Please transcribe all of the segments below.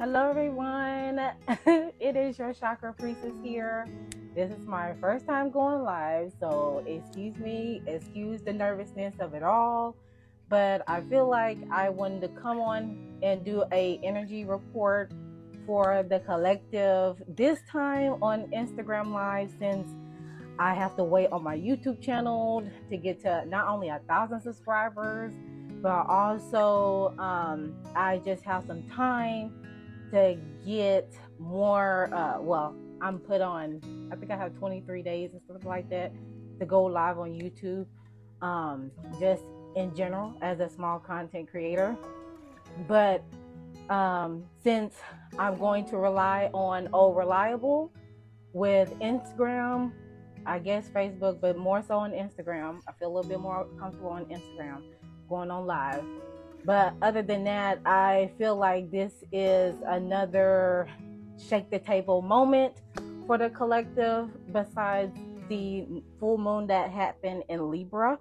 Hello, everyone. It is your chakra priestess here. This is my first time going live, so excuse me, excuse the nervousness of it all. But I feel like I wanted to come on and do a energy report for the collective this time on Instagram Live, since I have to wait on my YouTube channel to get to not only 1,000 subscribers, but also I just have some time to get more. I'm put on, I think I have 23 days and stuff like that to go live on YouTube, just in general as a small content creator. But since I'm going to rely on Reliable with Instagram, I guess Facebook, but more so on Instagram. I feel a little bit more comfortable on Instagram going on live. But other than that, I feel like this is another shake the table moment for the collective, besides the full moon that happened in Libra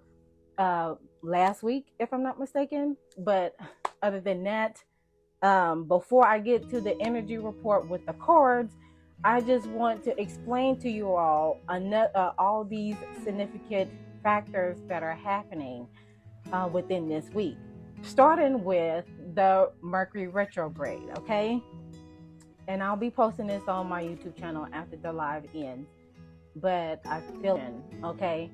last week, if I'm not mistaken. But other than that, before I get to the energy report with the cards, I just want to explain to you all these significant factors that are happening within this week. Starting with the Mercury retrograde, okay? And I'll be posting this on my YouTube channel after the live ends. But I feel it, okay?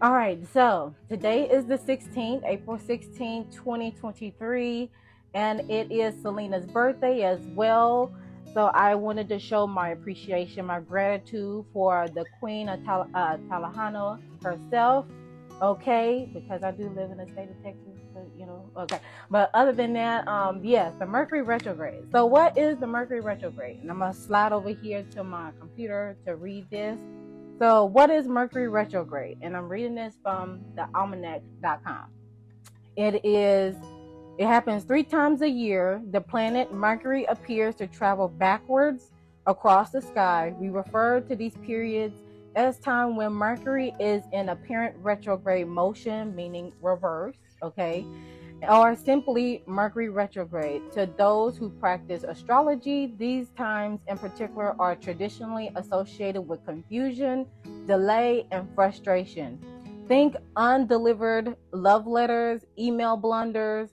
All right, so today is the 16th, April 16, 2023, and it is Selena's birthday as well. So I wanted to show my appreciation, my gratitude for the Queen of Talahano herself, okay? Because I do live in the state of Texas, okay. But other than that, yes, the Mercury retrograde. So what is the Mercury retrograde? And I'm going to slide over here to my computer to read this. So what is Mercury retrograde? And I'm reading this from the almanac.com. It happens 3 times a year. The planet Mercury appears to travel backwards across the sky. We refer to these periods as time when Mercury is in apparent retrograde motion, meaning reverse, okay? Or simply Mercury retrograde. To those who practice astrology, these times in particular are traditionally associated with confusion, delay, and frustration. Think undelivered love letters, email blunders,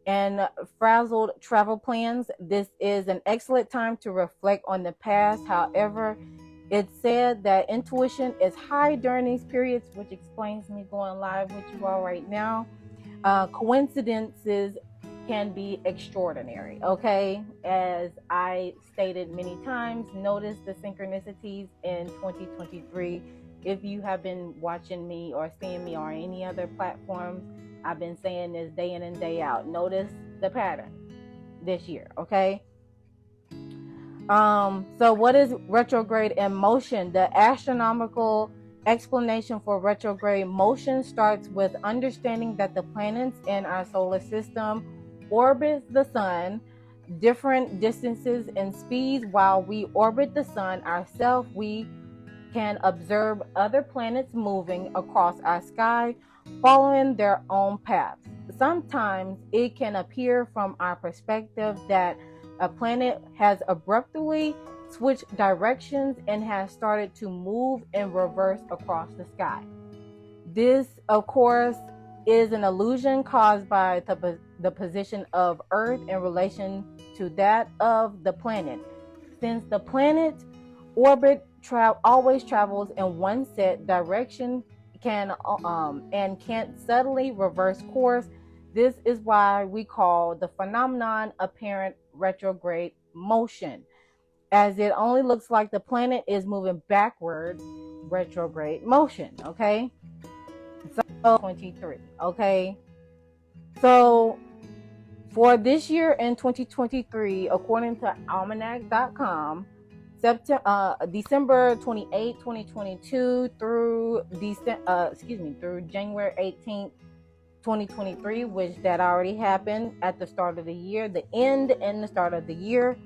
and frazzled travel plans. This is an excellent time to reflect on the past. However, it's said that intuition is high during these periods, which explains me going live with you all right now. Coincidences can be extraordinary, okay? As I stated many times, notice the synchronicities in 2023. If you have been watching me or seeing me on any other platforms, I've been saying this day in and day out. Notice the pattern this year, okay? So what is retrograde in motion? The astronomical explanation for retrograde motion starts with understanding that the planets in our solar system orbit the sun different distances and speeds. While we orbit the sun ourselves, we can observe other planets moving across our sky, following their own paths. Sometimes it can appear from our perspective that a planet has abruptly switched directions and has started to move in reverse across the sky. This, of course, is an illusion caused by the position of Earth in relation to that of the planet. Since the planet orbit always travels in one set direction, can't suddenly reverse course. This is why we call the phenomenon apparent retrograde motion, as it only looks like the planet is moving backward. Retrograde motion, okay? So 23, okay? So for this year in 2023, according to almanac.com, December 28, 2022 through January 18th, 2023, which that already happened at the start of the year, the end and the start of the year,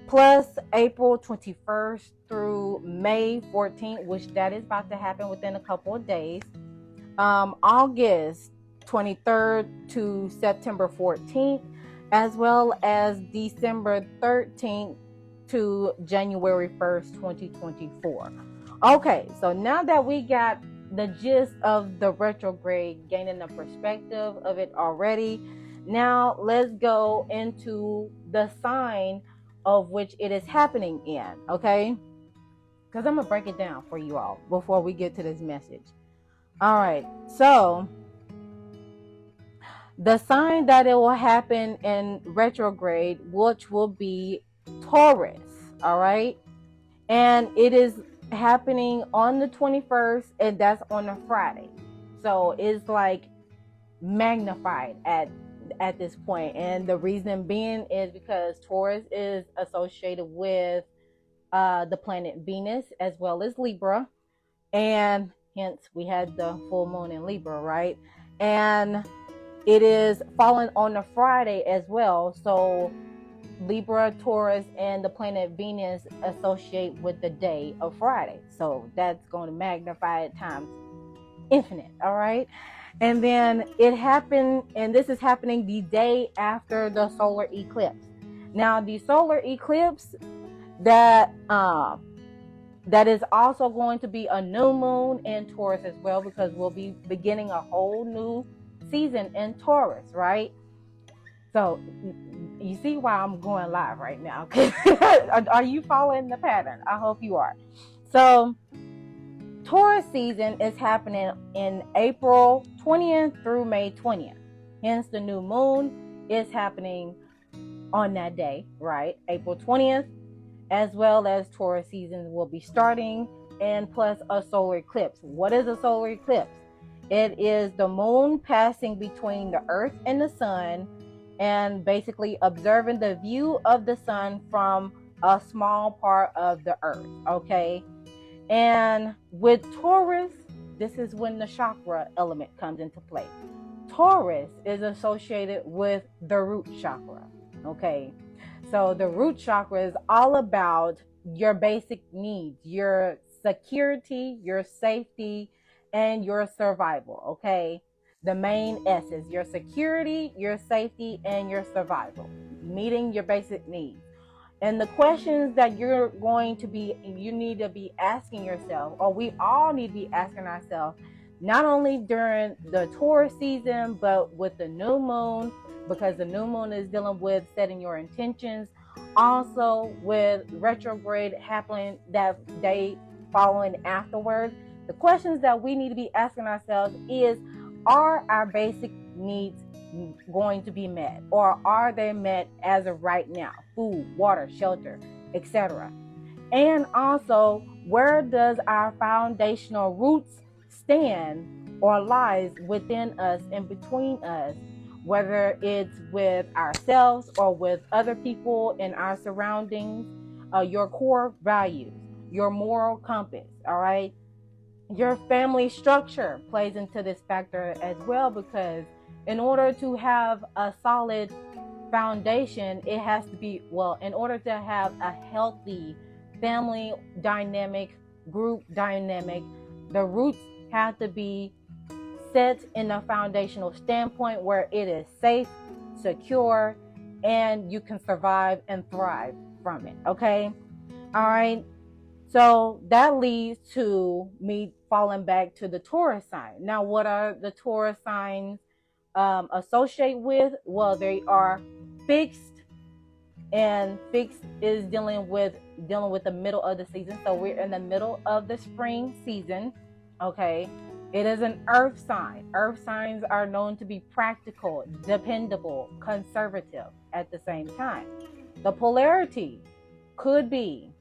plus April 21st through May 14th, which that is about to happen within a couple of days, August 23rd to September 14th, as well as December 13th to January 1st, 2024. Okay, so now that we got the gist of the retrograde, gaining a perspective of it already, now let's go into the sign of which it is happening in, okay? Because I'm going to break it down for you all before we get to this message. All right, so the sign that it will happen in retrograde, which will be Taurus, all right? And it is happening on the 21st, and that's on a Friday. So it's like magnified at this point. And the reason being is because Taurus is associated with the planet Venus as well as Libra. And hence we had the full moon in Libra, right? And it is falling on a Friday as well. So Libra, Taurus, and the planet Venus associate with the day of Friday. So that's going to magnify it times infinite, all right? And then it happened, and this is happening the day after the solar eclipse. Now, the solar eclipse, that is also going to be a new moon in Taurus as well, because we'll be beginning a whole new season in Taurus, right? So you see why I'm going live right now. Are you following the pattern? I hope you are. So Taurus season is happening in April 20th through May 20th. Hence the new moon is happening on that day, right? April 20th, as well as Taurus season will be starting, and plus a solar eclipse. What is a solar eclipse? It is the moon passing between the earth and the sun, and basically observing the view of the sun from a small part of the earth, okay? And with Taurus, this is when the chakra element comes into play. Taurus is associated with the root chakra, okay? So the root chakra is all about your basic needs, your security, your safety, and your survival, okay? The main S's, your security, your safety, and your survival, meeting your basic needs. And the questions that you need to be asking yourself, or we all need to be asking ourselves, not only during the Taurus season, but with the new moon, because the new moon is dealing with setting your intentions. Also with retrograde happening that day following afterwards, the questions that we need to be asking ourselves is, are our basic needs going to be met, or are they met as of right now? Food, water, shelter, etc. And also, where does our foundational roots stand or lies within us and between us, whether it's with ourselves or with other people in our surroundings, your core values, your moral compass, all right? Your family structure plays into this factor as well, because in order to have a solid foundation, it has to be, in order to have a healthy family dynamic, group dynamic, the roots have to be set in a foundational standpoint where it is safe, secure, and you can survive and thrive from it, okay? All right. So that leads to me falling back to the Taurus sign. Now, what are the Taurus signs associate with? Well, they are fixed, and fixed is dealing with the middle of the season. So we're in the middle of the spring season, okay? It is an earth sign. Earth signs are known to be practical, dependable, conservative at the same time. The polarity could be,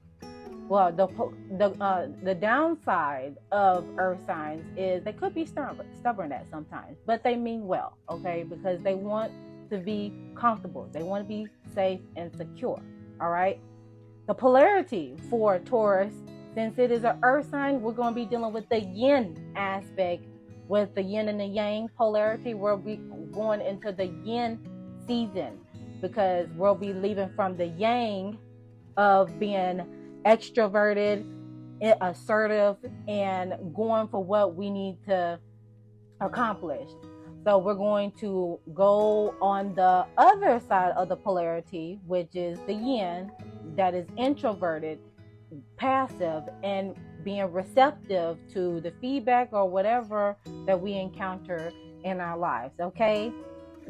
the downside of earth signs is they could be stubborn at sometimes, but they mean well, okay? Because they want to be comfortable. They want to be safe and secure, all right? The polarity for Taurus, since it is an earth sign, we're going to be dealing with the yin aspect, with the yin and the yang polarity. We'll be going into the yin season, because we'll be leaving from the yang of being extroverted, assertive, and going for what we need to accomplish. So we're going to go on the other side of the polarity, which is the yin, that is introverted, passive, and being receptive to the feedback or whatever that we encounter in our lives. Okay,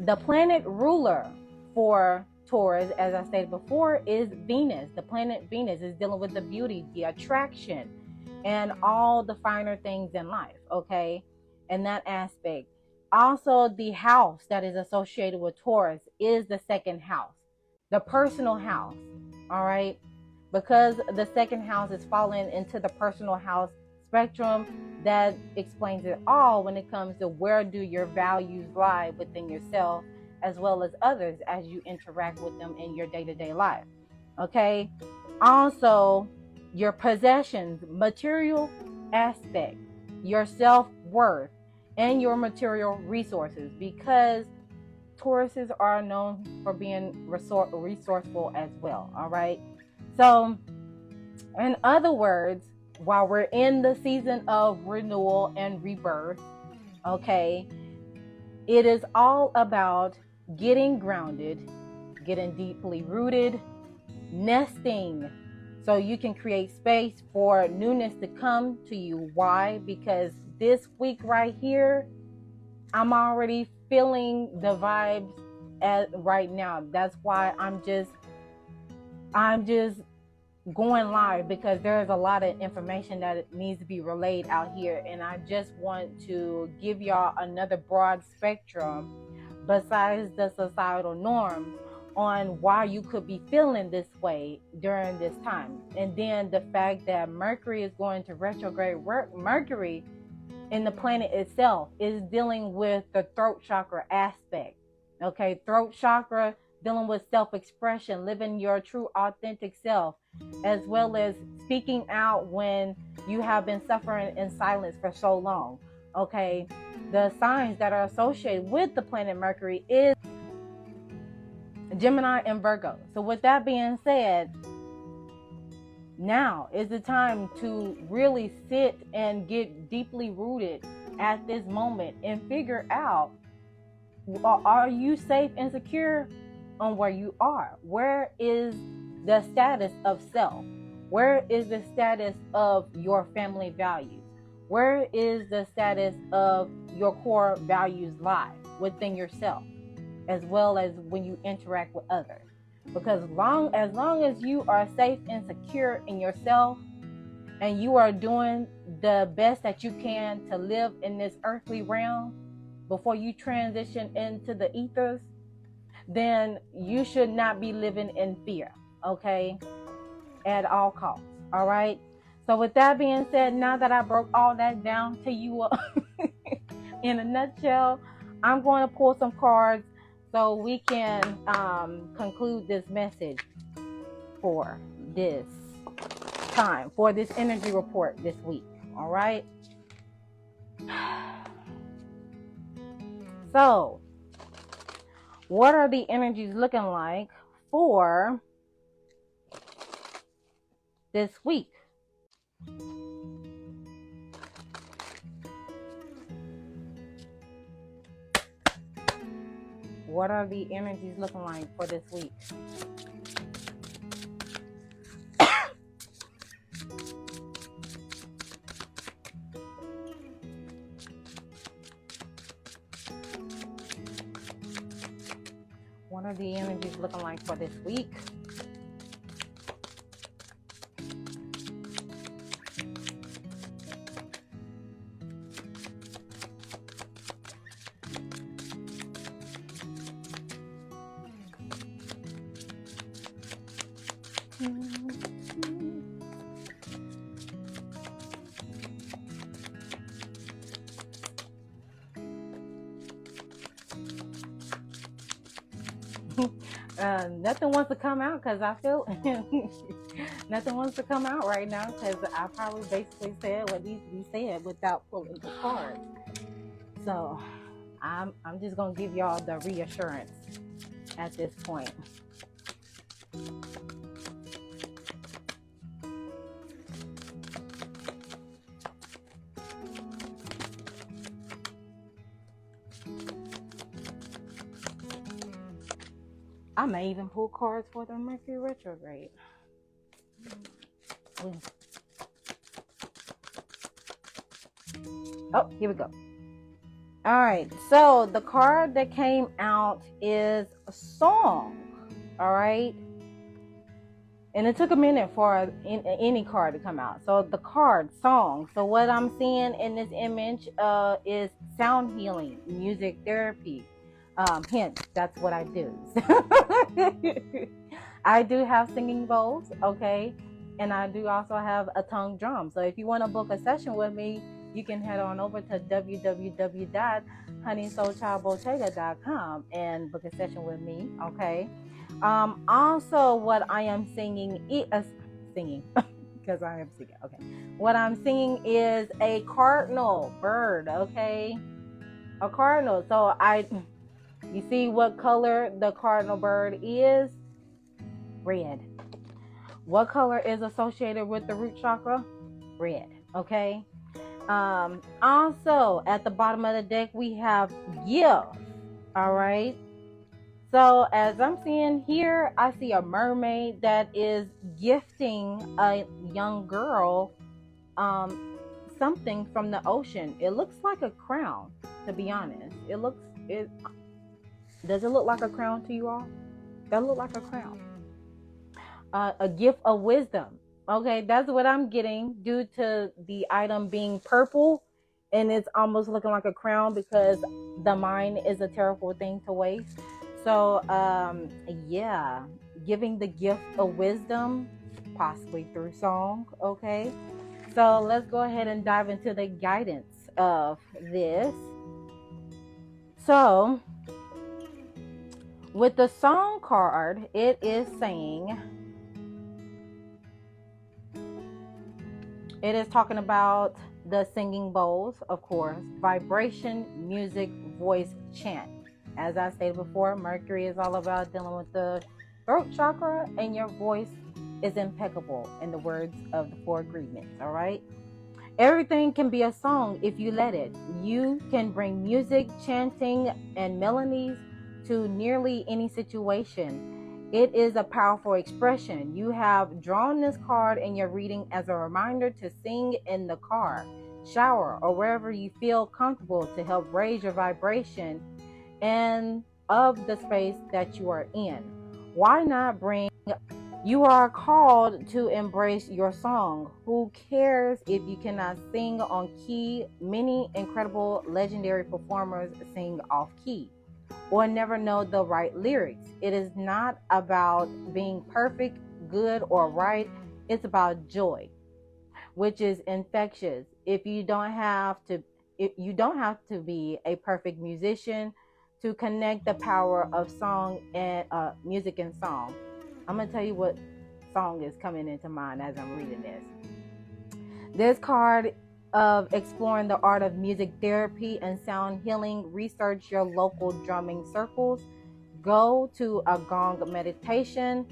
the planet ruler for Taurus, as I stated before, is Venus. The planet Venus is dealing with the beauty, the attraction, and all the finer things in life. Okay, in that aspect. Also, the house that is associated with Taurus is the second house, the personal house. All right, because the second house is falling into the personal house spectrum, that explains it all when it comes to where do your values lie within yourself as well as others as you interact with them in your day-to-day life. Okay, also your possessions, material aspect, your self-worth, and your material resources, because Tauruses are known for being resourceful as well. All right, so in other words, while we're in the season of renewal and rebirth, okay, it is all about getting grounded, getting deeply rooted, nesting, so you can create space for newness to come to you. Why? Because this week right here, I'm already feeling the vibes right now. That's why I'm just going live, because there's a lot of information that needs to be relayed out here, and I just want to give y'all another broad spectrum besides the societal norms on why you could be feeling this way during this time. And then the fact that Mercury is going to retrograde. Mercury in the planet itself is dealing with the throat chakra aspect. Okay, throat chakra, dealing with self-expression, living your true authentic self, as well as speaking out when you have been suffering in silence for so long. Okay, the signs that are associated with the planet Mercury is Gemini and Virgo. So with that being said, now is the time to really sit and get deeply rooted at this moment and figure out, are you safe and secure on where you are? Where is the status of self? Where is the status of your family values? Where is the status of your core values lie within yourself, as well as when you interact with others? Because as long as you are safe and secure in yourself, and you are doing the best that you can to live in this earthly realm before you transition into the ethers, then you should not be living in fear, okay, at all costs. All right, so with that being said, now that I broke all that down to you in a nutshell, I'm going to pull some cards so we can conclude this message for this time, for this energy report this week. All right, so what are the energies looking like for this week? What are the energies looking like for this week? What are the energies looking like for this week? Nothing wants to come out because I feel nothing wants to come out right now because I probably basically said what needs to be said without pulling the cards. So I'm just gonna give y'all the reassurance at this point. I may even pull cards for the Mercury retrograde. Oh, here we go. All right, so the card that came out is a song. All right, and it took a minute for any card to come out. So the card, song. So what I'm seeing in this image is sound healing, music therapy. Hence, that's what I do. I do have singing bowls, okay? And I do also have a tongue drum. So if you want to book a session with me, you can head on over to www.honeysoulchildbottega.com and book a session with me, okay? Also, what I am singing because I am singing, okay. What I'm singing is a cardinal bird, okay? A cardinal. So you see what color the cardinal bird is? Red. What color is associated with the root chakra? Red, okay? Also, at the bottom of the deck, we have gift, all right? So, as I'm seeing here, I see a mermaid that is gifting a young girl something from the ocean. It looks like a crown, to be honest. Does it look like a crown to you all? That look like a crown. A gift of wisdom. Okay, that's what I'm getting due to the item being purple, and it's almost looking like a crown because the mind is a terrible thing to waste. So, yeah, giving the gift of wisdom, possibly through song. Okay, so let's go ahead and dive into the guidance of this. So, with the song card, it is saying, it is talking about the singing bowls, of course, vibration, music, voice, chant. As I stated before, Mercury is all about dealing with the throat chakra, and your voice is impeccable in the words of the 4 agreements, all right? Everything can be a song if you let it. You can bring music, chanting, and melodies to nearly any situation. It is a powerful expression. You have drawn this card in your reading as a reminder to sing in the car, shower, or wherever you feel comfortable to help raise your vibration and of the space that you are in. Why not bring? You are called to embrace your song. Who cares if you cannot sing on key? Many incredible legendary performers sing off key or never know the right lyrics. It is not about being perfect, good, or right. It's about joy, which is infectious. You don't have to be a perfect musician to connect the power of song and music and song. I'm gonna tell you what song is coming into mind as I'm reading this. This card of exploring the art of music therapy and sound healing. Research your local drumming circles. Go to a gong meditation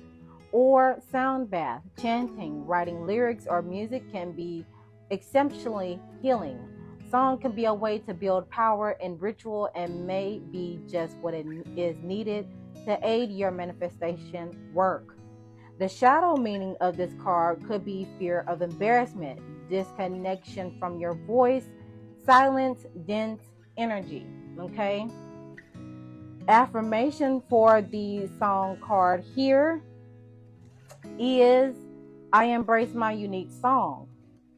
or sound bath. Chanting, writing lyrics, or music can be exceptionally healing. Song can be a way to build power and ritual and may be just what it is needed to aid your manifestation work. The shadow meaning of this card could be fear of embarrassment, disconnection from your voice, silence, dense energy. Okay? Affirmation for the song card here is, I embrace my unique song.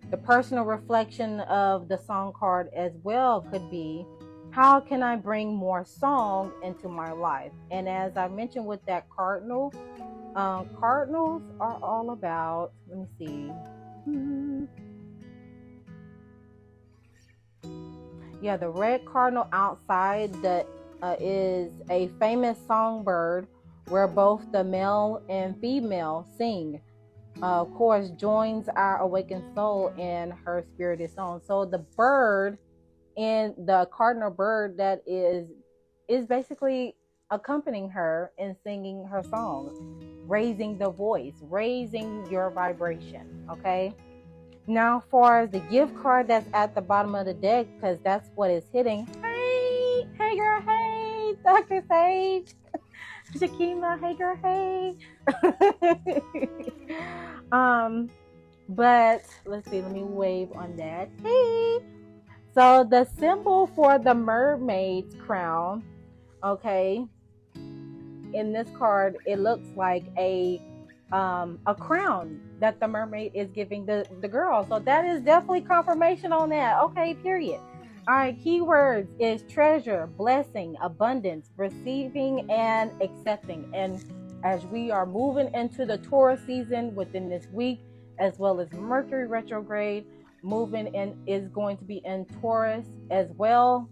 The personal reflection of the song card as well could be, how can I bring more song into my life? And as I mentioned with that cardinal, cardinals are all about, let me see. Yeah, the red cardinal outside that is a famous songbird where both the male and female sing. Of course, joins our awakened soul in her spirit is song. So the bird and the cardinal bird that is basically accompanying her and singing her song, raising the voice, raising your vibration. Okay. Now, far as the gift card that's at the bottom of the deck, because that's what is hitting. Hey girl, hey, Dr. Sage. Shakima, hey girl, hey. But let's see, let me wave on that. Hey. So the symbol for the mermaid's crown, okay, in this card, it looks like a crown that the mermaid is giving the girl. So that is definitely confirmation on that. Okay, period. All right, keywords is treasure, blessing, abundance, receiving, and accepting. And as we are moving into the Taurus season within this week, as well as Mercury retrograde moving in is going to be in Taurus as well.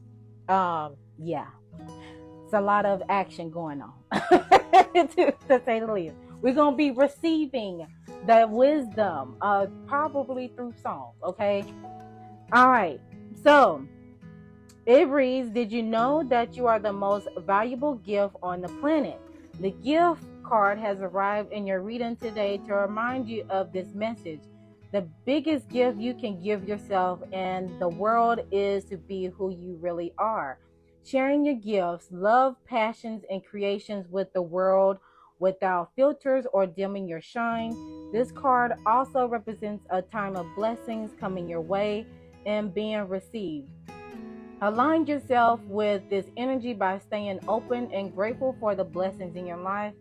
Yeah, it's a lot of action going on, to say the least. We're going to be receiving the wisdom, probably through song, okay? All right, so it reads, did you know that you are the most valuable gift on the planet? The gift card has arrived in your reading today to remind you of this message. The biggest gift you can give yourself and the world is to be who you really are. Sharing your gifts, love, passions, and creations with the world without filters or dimming your shine. This card also represents a time of blessings coming your way and being received. Align yourself with this energy by staying open and grateful for the blessings in your life,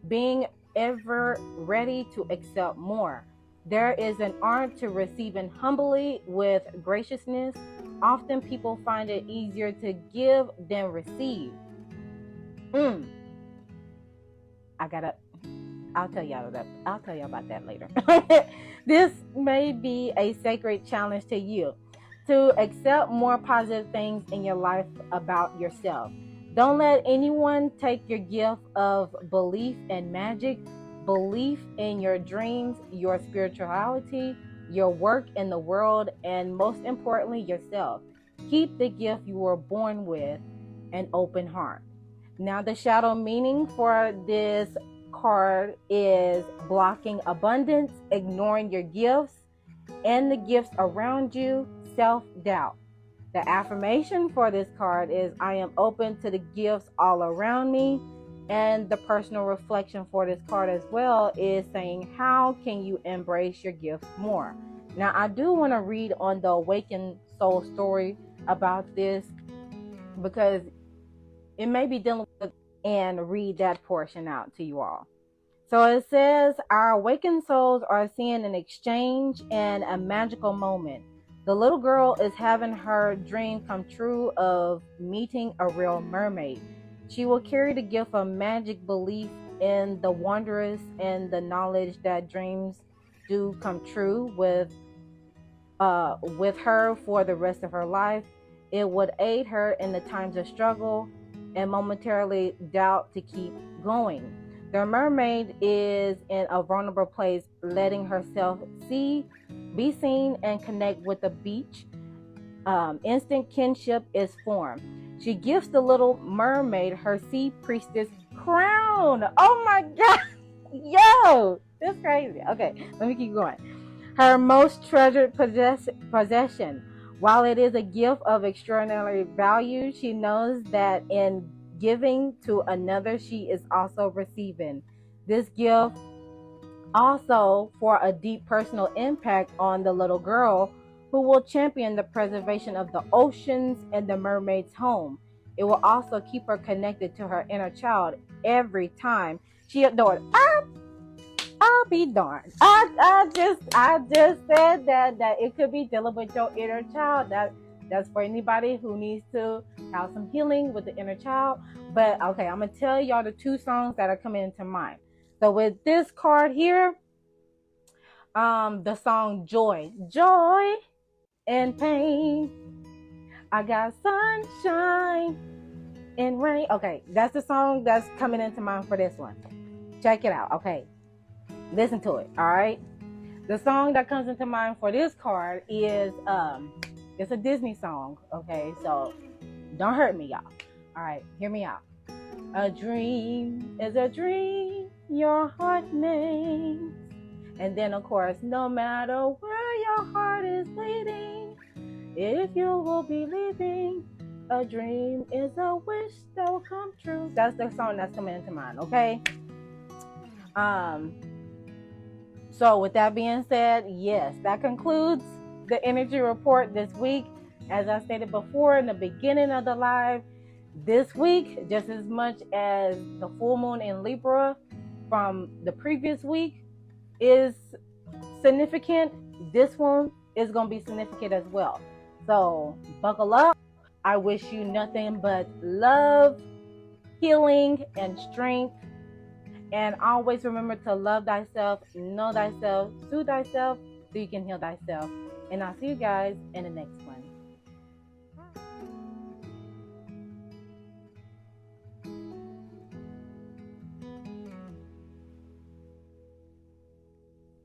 being ever ready to accept more. There is an art to receiving humbly with graciousness. Often people find it easier to give than receive. I'll tell y'all about that later. This may be a sacred challenge to you to accept more positive things in your life about yourself. Don't let anyone take your gift of belief and magic, belief in your dreams, your spirituality, your work in the world, and most importantly, yourself. Keep the gift you were born with, an open heart. Now, the shadow meaning for this card is blocking abundance, ignoring your gifts and the gifts around you, self-doubt. The affirmation for this card is I am open to the gifts all around me. And the personal reflection for this card as well is saying, how can you embrace your gifts more? Now, I do want to read on the Awakened Soul story about this because it may be dealing with, and read that portion out to you all. So it says, our awakened souls are seeing an exchange and a magical moment. The little girl is having her dream come true of meeting a real mermaid. She will carry the gift of magic, belief in the wondrous, and the knowledge that dreams do come true with her for the rest of her life. It would aid her in the times of struggle and momentarily doubt to keep going. The mermaid is in a vulnerable place, letting herself be seen, and connect with the beach. Instant kinship is formed. She gives the little mermaid her sea priestess crown. Oh my God. Yo, that's crazy. Okay, let me keep going. Her most treasured possession. While it is a gift of extraordinary value, she knows that in giving to another, she is also receiving. This gift also for a deep personal impact on the little girl, who will champion the preservation of the oceans and the mermaid's home. It will also keep her connected to her inner child every time she adored. I'll be darned. I just said that it could be dealing with your inner child. That's for anybody who needs to have some healing with the inner child. But okay, I'm gonna tell y'all the two songs that are coming into mind. So with this card here, the song Joy and Pain. I got sunshine and rain. Okay, that's the song that's coming into mind for this one. Check it out. Okay, listen to it. All right. The song that comes into mind for this card is it's a Disney song. Okay, so don't hurt me, y'all. All right, hear me out. A dream is a dream your heart makes. And then, of course, no matter where your heart is leading, if you will be leaving, A dream is a wish that will come true. That's the song that's coming into mind, okay? So with that being said, yes, that concludes the energy report this week. As I stated before in the beginning of the live, this week, just as much as the full moon in Libra from the previous week is significant, this one is going to be significant as well. So buckle up. I wish you nothing but love, healing, and strength. And always remember to love thyself, know thyself, soothe thyself, so you can heal thyself. And I'll see you guys in the next one.